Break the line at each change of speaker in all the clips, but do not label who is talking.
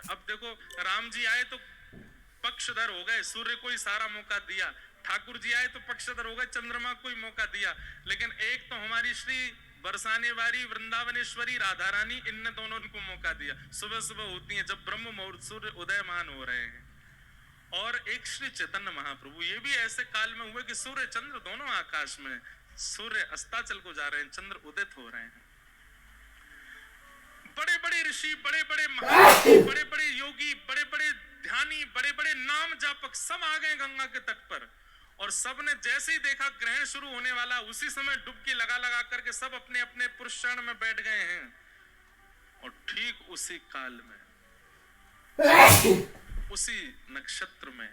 अब देखो राम जी आए तो पक्षधर हो गए, सूर्य को ही सारा मौका दिया। ठाकुर जी आए तो पक्षधर हो गए, चंद्रमा को ही मौका दिया। लेकिन एक तो हमारी श्री बरसाने वाली वृंदावनेश्वरी राधा रानी, इन दोनों को मौका दिया। सुबह सुबह होती है जब ब्रह्म मुहूर्त सूर्य उदयमान हो रहे हैं। और एक श्री चैतन्य महाप्रभु, ये भी ऐसे काल में हुए कि सूर्य चंद्र दोनों आकाश में, सूर्य अस्ताचल को जा रहे हैं, चंद्र उदित हो रहे हैं। बड़े बड़े ऋषि, बड़े बड़े महात्मा, बड़े बड़े योगी, बड़े बड़े ध्यानी, बड़े बड़े नाम जापक सब आ गए गंगा के तट पर। और सब ने जैसे ही देखा ग्रहण शुरू होने वाला, उसी समय डुबकी लगा लगा करके सब अपने अपने पुरुष शरण में बैठ गए हैं। और ठीक उसी काल में, उसी नक्षत्र में,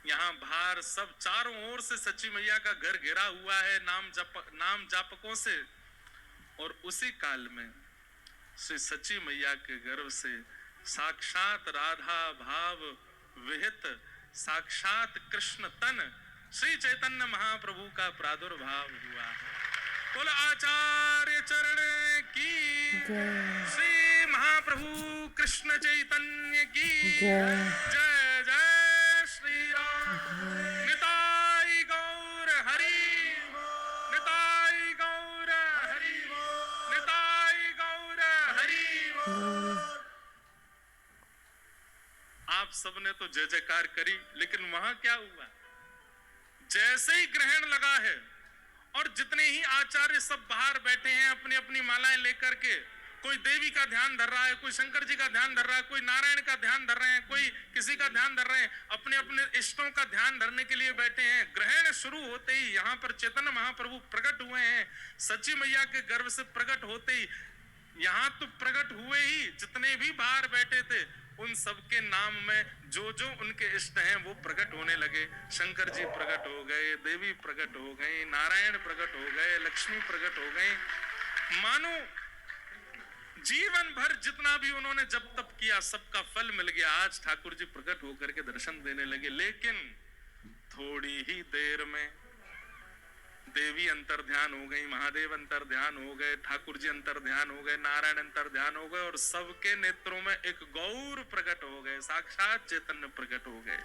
यहाँ बाहर सब चारों ओर से सच्ची मैया का घर घिरा हुआ है नाम जापकों से। और उसी काल में श्री सच्ची मैया के गर्भ से साक्षात राधा भाव विहित साक्षात कृष्ण तन श्री चैतन्य महाप्रभु का प्रादुर्भाव हुआ है। बोल आचार्य चरण की, श्री महाप्रभु कृष्ण चैतन्य की जय। जय श्री राम। निताई गौर हरि, निताई गौर हरि, निताई गौर हरि। आप सबने तो जय जयकार करी, लेकिन वहां क्या हुआ? जैसे ही ग्रहण लगा है और जितने ही आचार्य सब बाहर बैठे हैं अपनी अपनी मालाएं लेकर के, कोई देवी का ध्यान धर रहा है, कोई शंकर जी का ध्यान धर रहा है, कोई नारायण का ध्यान धर रहे हैं, कोई किसी का ध्यान धर रहे हैं, अपने अपने इष्टों का ध्यान धरने के लिए बैठे हैं। ग्रहण शुरू होते ही यहाँ पर चैतन्य महाप्रभु प्रकट हुए हैं। सच्ची मैया के गर्भ से प्रकट होते ही यहाँ तो प्रकट हुए ही, जितने भी बाहर बैठे थे उन सबके नाम में जो जो उनके इष्ट हैं वो प्रकट होने लगे। शंकर जी प्रकट हो गए, देवी प्रकट हो गई, नारायण प्रकट हो गए, लक्ष्मी प्रकट हो गई। मानो जीवन भर जितना भी उन्होंने जब तप किया सबका फल मिल गया। आज ठाकुर जी प्रकट होकर के दर्शन देने लगे। लेकिन थोड़ी ही देर में देवी अंतर ध्यान हो गई, महादेव अंतर ध्यान हो गए, ठाकुर जी अंतर ध्यान हो गए, नारायण अंतर ध्यान हो गए, और सबके नेत्रों में एक गौर प्रकट हो गए, साक्षात चैतन्य प्रकट हो गए।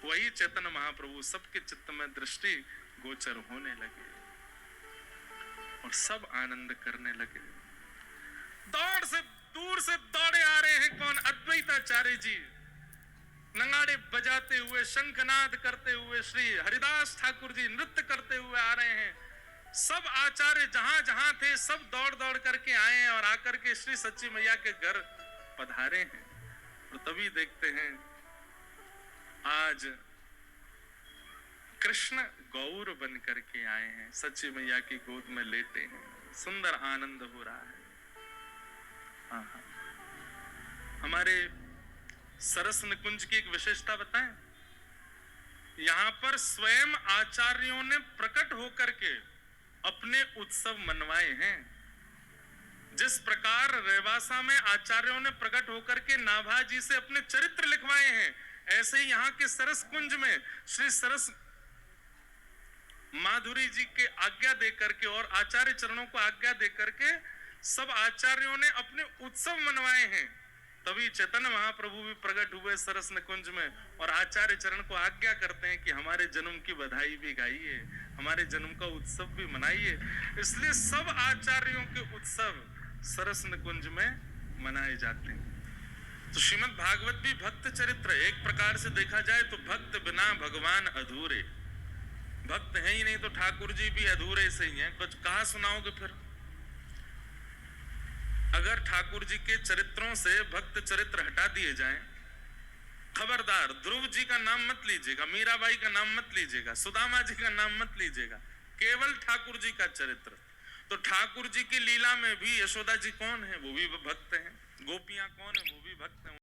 वही चैतन्य महाप्रभु सबके चित्त में दृष्टि गोचर होने लगे और सब आनंद करने लगे। दौड़ से दूर से दौड़े आ रहे हैं कौन? अद्वैताचार्य जी नगाड़े बजाते हुए, शंखनाद करते हुए, श्री हरिदास ठाकुर जी नृत्य करते हुए आ रहे हैं। सब आचार्य जहां जहां थे सब दौड़ दौड़ करके आए हैं और आकर के श्री सच्ची मैया के घर पधारे हैं। और तभी देखते हैं आज कृष्ण गौर बन करके आए हैं, सच्ची मैया की गोद में लेटे हैं। सुंदर आनंद हो रहा है। हमारे सरस निकुंज की एक विशेषता बताएं। यहां पर स्वयं आचार्यों ने प्रकट होकर के अपने उत्सव मनवाए हैं। जिस प्रकार रेवासा में आचार्यों ने प्रकट होकर के नाभा जी से अपने चरित्र लिखवाए हैं, ऐसे ही यहाँ के सरस कुंज में श्री सरस माधुरी जी के आज्ञा देकर के और आचार्य चरणों को आज्ञा देकर के सब आचार्यों ने अपने उत्सव मनवाए हैं। तभी चैतन्य महाप्रभु भी प्रकट हुए सरस निकुंज में और आचार्य चरण को आज्ञा करते हैं कि हमारे जन्म की बधाई भी गाइए, हमारे जन्म का उत्सव भी मनाइए। इसलिए सब आचार्यों के उत्सव सरस निकुंज में मनाए जाते हैं। तो श्रीमद् भागवत भी भक्त चरित्र। एक प्रकार से देखा जाए तो भक्त बिना भगवान अधूरे। भक्त है ही नहीं तो ठाकुर जी भी अधूरे से ही हैं। कुछ कहा सुनाओगे फिर? अगर ठाकुर जी के चरित्रों से भक्त चरित्र हटा दिए जाएं, खबरदार ध्रुव जी का नाम मत लीजिएगा, मीराबाई का नाम मत लीजिएगा, सुदामा जी का नाम मत लीजिएगा, केवल ठाकुर जी का चरित्र। तो ठाकुर जी की लीला में भी यशोदा जी कौन है? वो भी भक्त हैं। गोपियां कौन है? वो भी भक्त हैं।